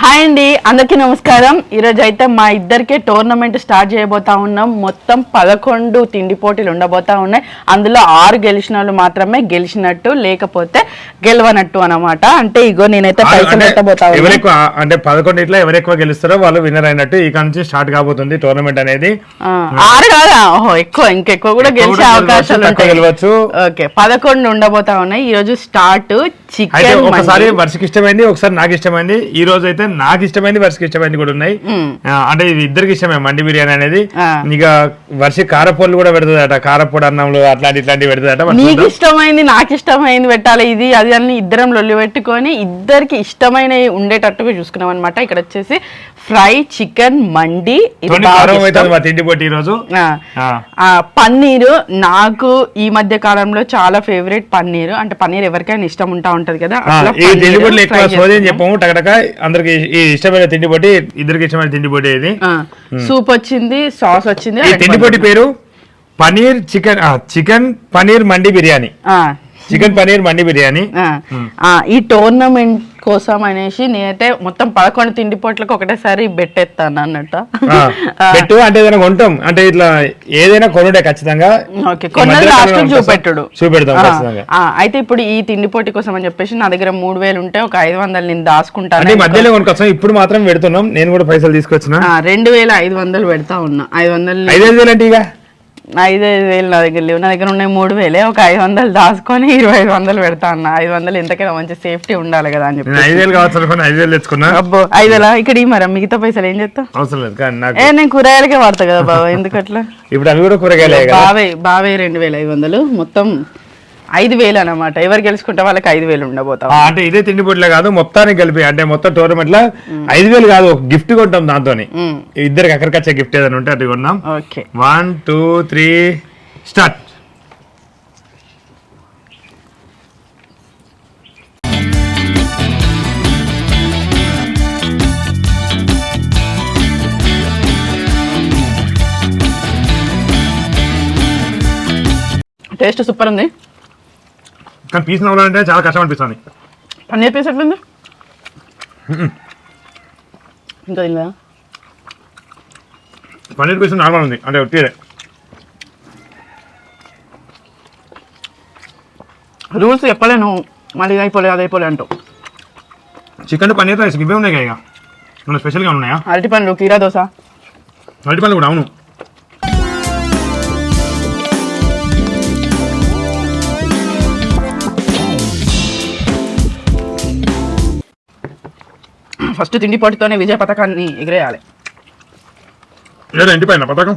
Hi అండి, అందరికీ నమస్కారం. ఈరోజు అయితే మా ఇద్దరికే టోర్నమెంట్ స్టార్ట్ చేయబోతా ఉన్నాం. మొత్తం 11 తిండి పోటీలు ఉండబోతా ఉన్నాయి. అందులో 6 గెలిచిన వాళ్ళు మాత్రమే గెలిచినట్టు, లేకపోతే గెలవనట్టు అనమాట. అంటే ఇగో నేనైతే పైసలు పెట్టబోతా ఉన్నా. అంటే 11 ఇట్లా ఎవరు ఎక్కువ గెలుస్తారో వాళ్ళు విన్నర్ అయినట్టు. ఇక నుంచి స్టార్ట్ కాబోతుంది టోర్నమెంట్ అనేది. 6 కాదా, ఓహో ఎక్కువ, ఇంకెక్కువ కూడా గెలిచే అవకాశాలు గెలవచ్చు. ఓకే, 11 ఉండబోతా ఉన్నాయి. ఈ రోజు స్టార్ట్ చికెన్. ఒకసారి వర్షకి ఇష్టమైంది, ఒకసారి నాకు ఇష్టమైంది. ఈ రోజు అయితే నాకు ఇష్టమైంది, వర్షకి ఇష్టమైంది కూడా ఉన్నాయి. అంటే ఇది ఇద్దరికి ఇష్టమే మండి బిర్యానీ అనేది. ఇక వర్ష కారపొళ్ళు కూడా పెడుతుందట, కారపొడి అన్నంలో ఇట్లాంటివి పెడుతుందట. నీకు ఇష్టమైంది నాకు ఇష్టమైంది పెట్టాలి, ఇది అది అన్ని ఇద్దరం లొల్లి పెట్టుకొని ఇద్దరికి ఇష్టమైనవి ఉండేటట్టుగా చూసుకున్నాం అనమాట. ఇక్కడ వచ్చేసి ఫ్రై చికెన్ మండి, తిండి పోటీ ఈ రోజు. పన్నీరు నాకు ఈ మధ్య కాలంలో చాలా ఫేవరెట్ పన్నీరు. అంటే పన్నీర్ ఎవరికైనా ఇష్టం ఉంటా ఉంటది కదా. చెప్పము టకటక అందరికి ఇష్టమైన తిండి పోటీ, ఇద్దరికి ఇష్టమైన తిండి పోటీ. ఇది సూప్ వచ్చింది, సాస్ వచ్చింది. తిండి పోటీ పేరు పనీర్ చికెన్ పనీర్ మండి బిర్యానీ. చికెన్ పనీర్ మండి బిర్యానీ. ఈ టోర్నమెంట్ కోసం అనేసి నేనైతే మొత్తం 11 తిండి పోట్లకు ఒకటేసారి బెట్టేస్తాను అన్నట్టు. పెట్టు అంటే ఏదైనా కొంటాం, అంటే ఇట్లా ఏదైనా కొనుడే ఖచ్చితంగా. చూపెడతాం. అయితే ఇప్పుడు ఈ తిండి పోటీ కోసం అని చెప్పేసి నా దగ్గర 3000 ఉంటే ఒక 500 నేను దాచుకుంటాను. మధ్యలో కొనుక్కొస్తాం, ఇప్పుడు మాత్రం పెడుతున్నాం. నేను కూడా పైసలు తీసుకొచ్చిన 2500 పెడతా ఉన్నా. 500 అంటే ఇక 5,000 నా దగ్గర లేవు. నా దగ్గర ఉన్నాయి 3000. ఒక 500 దాచుకొని 2500 పెడతా అన్న. 500 ఎంతకైనా మంచి సేఫ్టీ ఉండాలి కదా అని చెప్పి 5,000 కావచ్చు. 5,000 తెచ్చుకున్నా. అబ్బో 5,000 ఇక్కడ మరి మిగతా పైసలు ఏం చేస్తా? అవసరం లేదు, నేను కూరగాయలకే వాడతా కదా బాబా, ఎందుకట్లా? ఇప్పుడు అవి కూడా కూరగాయలే. బావే 2500, మొత్తం 5,000 అనమాట. ఎవరు గెలుచుకుంటే వాళ్ళకి 5,000 ఉండబోతా. అంటే ఇదే తిండి పొట్లే కాదు, మొత్తానికి కలిపి అంటే మొత్తం టోర్నమెంట్ లో 5,000 కాదు, ఒక గిఫ్ట్ కొంటాం. దాంతో ఇద్దరికి అక్కడికి వచ్చే గిఫ్ట్ ఏదైనా ఉంటే అది కొన్నాం. Okay, 1 2 3 start. టేస్ట్ సూపర్ ఉంది, కానీ పీస్ నవ్వాలంటే చాలా కష్టం అనిపిస్తుంది. పన్నీర్ పీస్ ఎట్లుంది? ఇంకా తినలేదా? పన్నీర్ పీస్ నార్మల్ ఉంది, అంటే ఒట్టిదే. రూల్స్ చెప్పలేను, మళ్ళీ అయిపోలే అది అయిపోలే అంటూ. చికెన్ పన్నీర్ రైస్ ఇవే ఉన్నాయి ఇక. మన స్పెషల్గా ఉన్నాయా? అరటి పండ్లు, కీరా దోశ. అరటి పండ్లు కూడా అవును. ఫస్ట్ తిండి పోటీతోనే విజయ పథకాన్ని ఎగిరేయాలి. లేదా ఇంటిపైన పథకం.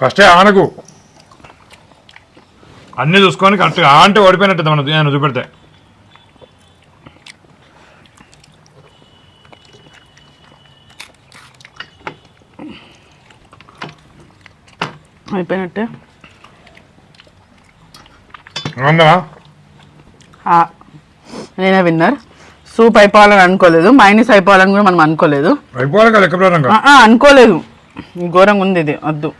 ఫస్టే ఆనకు అన్నీ చూసుకొని కరెక్ట్గా అంటే ఓడిపోయినట్టు మనం నేను చూపెడితే అయిపోయినట్టే అవునా నేనే విన్నర్. సూప్ అయిపోవాలని అనుకోలేదు, మైనస్ అయిపోవాలని కూడా మనం అనుకోలేదు. అయిపోవాలి కదా లెక్క ప్రకారంగా. అనుకోలేదు, ఘోరంగా ఉంది ఇది, వద్దు.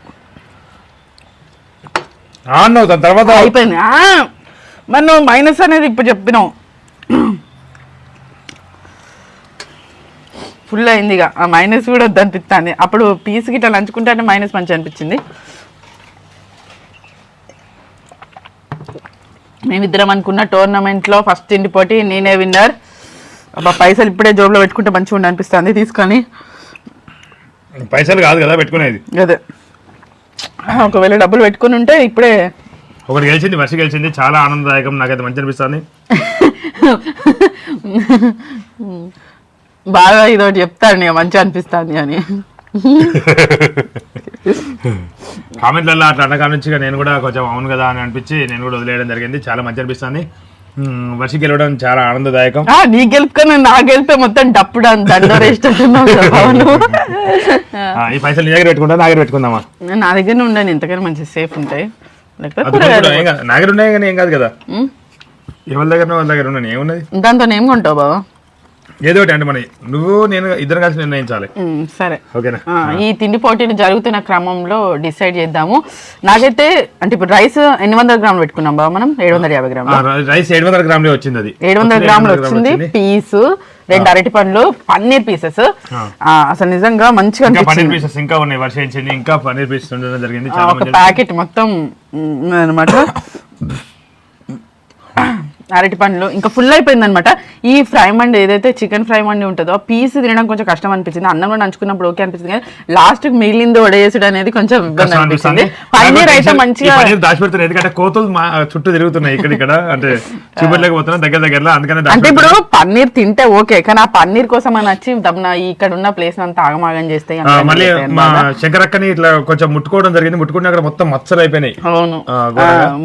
దాని తర్వాత అయిపోయింది. మరి నువ్వు మైనస్ అనేది ఇప్పుడు చెప్పినావు. ఫుల్ అయింది ఇక, ఆ మైనస్ కూడా వద్దు అనిపిస్తుంది. అప్పుడు పీస్కి ఇట్లా నంచుకుంటే మైనస్ మంచి అనిపించింది. మేమిద్దరం అనుకున్న టోర్నమెంట్లో ఫస్ట్ తిండి పోటీ నేనే విన్నర్. అబ్బా పైసలు ఇప్పుడే జోబులో పెట్టుకుంటే మంచిగా ఉండి అనిపిస్తుంది తీసుకొని. పైసలు కాదు కదా పెట్టుకునేది, అదే ఒకవేళ డబ్బులు పెట్టుకుని ఉంటే ఇప్పుడే. ఒకటి గెలిచింది, వర్ష గెలిచింది, చాలా ఆనందదాయకం, నాకైతే మంచి అనిపిస్తుంది. బాగా ఇదొకటి చెప్తాను మంచిగా అనిపిస్తుంది అని. కామెంట్లలో అట్లా అన్న నుంచి నేను కూడా కొంచెం అవును కదా అని అనిపించి నేను కూడా వదిలేయడం జరిగింది. చాలా మంచి అనిపిస్తుంది. వర్షి గెలవడం చాలా ఆనందదాయకం. నీ గెలుపుకొని నా గెలిపే మొత్తం డప్పుడు ఈ పైసలు నీ దగ్గర పెట్టుకుంటా, నా దగ్గర పెట్టుకుందామా? నా దగ్గర ఉండండి, ఎంతకైనా మంచి సేఫ్ ఉంటాయి. నా దగ్గర ఉన్నాయి కానీ ఏం కాదు కదా, ఎవరి దగ్గర వాళ్ళ దగ్గర ఉన్నాయి, ఏమున్నది దాంతో ఏం కొంటావు బాబా? ఏదో ఒకటి అంటే మన నువ్వు నేను ఇద్దరు కలిసి నిర్ణయించాలి. సరే ఓకేనా? ఈ తిండి పోటీలు జరుగుతున్న క్రమంలో డిసైడ్ చేద్దాము. నాకైతే అంటే ఇప్పుడు రైస్ 800 గ్రాములు పెట్టుకున్నాం బాబా, మనం 750 గ్రాములు రైస్ 700 గ్రాములే వచ్చింది. అది 700 గ్రాములు వచ్చింది. పీసు 2 అరటి పండ్లు, పన్నీర్ పీసెస్. అసలు నిజంగా మంచిగా పన్నీర్ పీసెస్ ఇంకా ఉన్నాయి, వర్షించింది ఇంకా పన్నీర్ పీసెస్ ఉండడం జరిగింది. ఒక ప్యాకెట్ మొత్తం అనమాట. అరటి పండ్లు ఇంకా ఫుల్ అయిపోయింది అనమాట. ఈ ఫ్రై మండి ఏదైతే చికెన్ ఫ్రై మండి ఉంటుందో పీస్ తినడం కొంచెం కష్టం అనిపించింది. అన్నం కూడా నంచుకున్నప్పుడు ఓకే అనిపిస్తుంది, కానీ లాస్ట్ మిగిలింది వడేసుడు అనేది కొంచెం ఇబ్బంది అనిపిస్తుంది. పన్నీర్ అయితే మంచిగా దాచిపెడుతున్నాయి, ఎందుకంటే కోతులు చుట్టూ తిరుగుతున్నాయి ఇక్కడ, అంటే చూపెట్టలేకపోతున్నా దగ్గరలో. అందుకని అంటే ఇప్పుడు పన్నీర్ తింటే ఓకే, కానీ ఆ పన్నీర్ కోసం అని వచ్చి ఇక్కడ ఉన్న ప్లేస్ అంతా ఆగమాగం చేస్తాయి. మళ్ళీ మా శంకరక్కని ఇట్లా కొంచెం ముట్టుకోవడం జరిగింది, ముట్టుకుంటే అక్కడ మొత్తం మచ్చలు అయిపోయినాయి. అవును,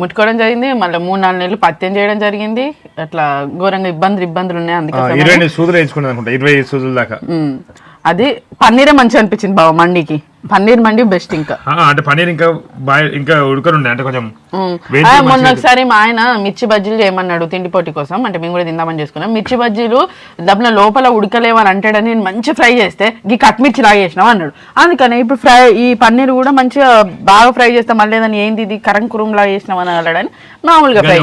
ముట్టుకోవడం జరిగింది. మళ్ళీ 3-4 నెలలు పత్యం చేయడం జరిగింది. అట్లా ఘోరంగా ఇబ్బందులు ఉన్నాయి. అందుకే 20 సూదులు వేసుకున్నది అనుకుంటా, 20 సూదుల దాకా. అది పన్నీరే మంచిగా అనిపించింది బాబా మండికి. పన్నీర్ మండి బెస్ట్. ఇంకా అంటే పన్నీర్ ఇంకా ఉడకనుండే, అంటే కొంచెం. మొన్న ఒకసారి మా ఆయన మిర్చి బజ్జీలు చేయమన్నాడు తిండి పోటీ కోసం, అంటే మేము కూడా తిందామని చేసుకున్నాం. మిర్చి బజ్జీలు దబ్బన లోపల ఉడకలేవని అంటాడని నేను మంచి ఫ్రై చేస్తే ఈ కట్ మిర్చి లాగా చేసినావు అన్నాడు. అందుకని ఇప్పుడు ఫ్రై ఈ పన్నీర్ కూడా మంచిగా బాగా ఫ్రై చేస్తే మళ్ళీ ఏదని ఏంది ఇది కరం కురం లాగా చేసినావు అని అన్నాడని మామూలుగా ఫ్రై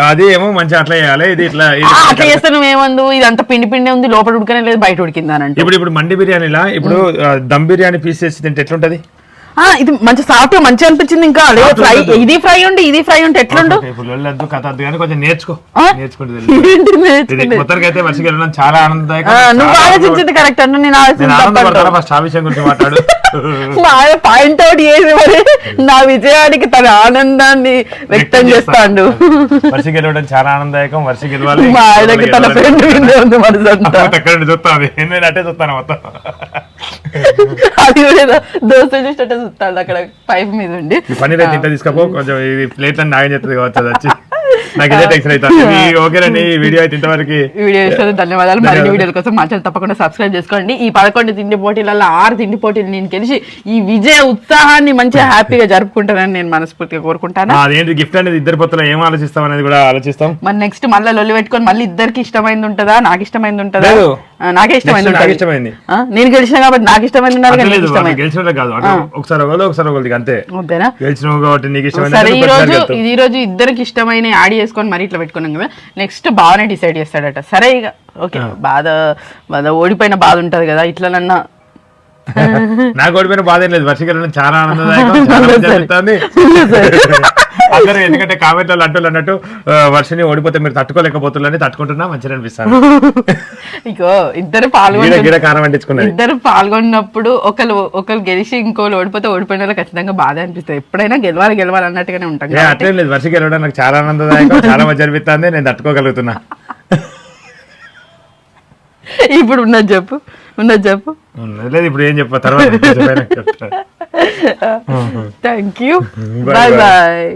అది ఏమో మంచిగా అట్లా చేయాలి, ఇది ఇట్లా అట్లా చేస్తే నువ్వేమందు ఇది అంత పిండి ఉంది, లోపల ఉడకనే లేదు, బయట ఉడికింది అని అంటే. ఇప్పుడు మండి బిర్యానీలా ఇప్పుడు దమ్ బిర్యానీ పీస్ చేసి తింటే ఎట్లుంటది? ఇది మంచి సాఫ్ట్ మంచిగా అనిపించింది. ఇంకా ఫ్రై ఇది ఫ్రై ఉంటే ఎట్లుండు? కథ కానీ కొంచెం మొత్తానికైతే వర్షకి వెళ్ళడం చాలా ఆనందదాయకం. నువ్వు ఆలోచించింది కరెక్ట్ అన్న, నేను ఫస్ట్ ఆ విషయం గురించి మాట్లాడు. పాయింట్ అవుట్ చేసి మరి నా విజయానికి తన ఆనందాన్ని వ్యక్తం చేస్తాడు. వర్షకి వెళ్ళడం చాలా ఆనందదాయకం, వర్షకి వెళ్ళాలి. మా ఆయనకి తన ఫ్రెండ్ ఉంది మరి చూస్తాను, నేను అట్టే చూస్తాను మొత్తం. అది కూడా దోశ చూసినట్టు చూస్తాడు అక్కడ పైప్ మీద ఉండి. పన్నీర్ అయితే ఇంట్లో తీసుకపో, కొంచెం ఇది ప్లేట్ అని నాగం చెప్తుంది కావచ్చు, అది వచ్చి నాకు ఇదే టెన్షన్ అవుతుంది. ఓకేనండి, ఈ వీడియో అయితే ఇంతవరకు. వీడియో ఇస్తుంది, ధన్యవాదాలు. మరిన్ని వీడియోల కోసం మా ఛానల్ తప్పకుండా సబ్స్క్రైబ్ చేసుకోండి. ఈ 11 తిండి పోటీలలో 6 తిండి పోటీలు నేను గెలిచి ఈ విజయ ఉత్సాహాన్ని మంచిగా హ్యాపీగా జరుపుకుంటానని నేను మనస్ఫూర్తిగా కోరుకుంటాను. అదేంటి గిఫ్ట్ అనేది ఇద్దరు పొత్తులో ఏం ఆలోచిస్తాం అనేది కూడా ఆలోచిస్తాం. మరి నెక్స్ట్ మళ్ళీ లొల్లి పెట్టుకొని మళ్ళీ ఇద్దరికి ఇష్టమైంది ఉంటుందా, నాకు ఇష్టమైంది ఉంటుందా? నాకే ఇష్టమైంది, నేను గెలిచిన కాబట్టి నాకు ఇష్టమైంది ఉండాలి. గెలిచిన కాదు, ఒకసారి ఒకసారి అంతే. అంతేనా? గెలిచిన కాబట్టి నీకు ఇష్టం. సరే, ఈ రోజు ఇద్దరికి ఇష్టమైన యాడ్ చేసుకొని మరి ఇట్లా పెట్టుకున్నాం కదా, నెక్స్ట్ బాగానే డిసైడ్ చేస్తాడట. సరే ఇక ఓకే, బాధ ఓడిపోయిన బాధ ఉంటది కదా, ఇట్లనన్నా. నాకు ఓడిపోయిన బాధ ఏం లేదు, వర్షికరణ చాలా ఆనందదాయకం. అందరూ ఎందుకంటే కామెంట్ వాళ్ళు అన్నట్టు వర్షని ఓడిపోతే మీరు తట్టుకోలేకపోతున్నారని తట్టుకుంటున్నా మంచిగా అనిపిస్తాను. ఇగో ఇద్దరు పాల్గొన్నప్పుడు ఒకరు గెలిచి ఇంకోళ్ళు ఓడిపోతే ఓడిపోయిన వాళ్ళు ఖచ్చితంగా బాధ అనిపిస్తుంది. ఎప్పుడైనా గెలవాలి అన్నట్టుగానే ఉంటాం. అట్లేం లేదు, వర్షకి గెలవడం నాకు చాలా ఆనందదాయకం, చాలా మంచి అనిపిస్తుంది, నేను తట్టుకోగలుగుతున్నా. ఇప్పుడు ఉన్నది చెప్పు లేదు ఇప్పుడు ఏం చెప్ప తర్వాత thank you Bye bye bye. Bye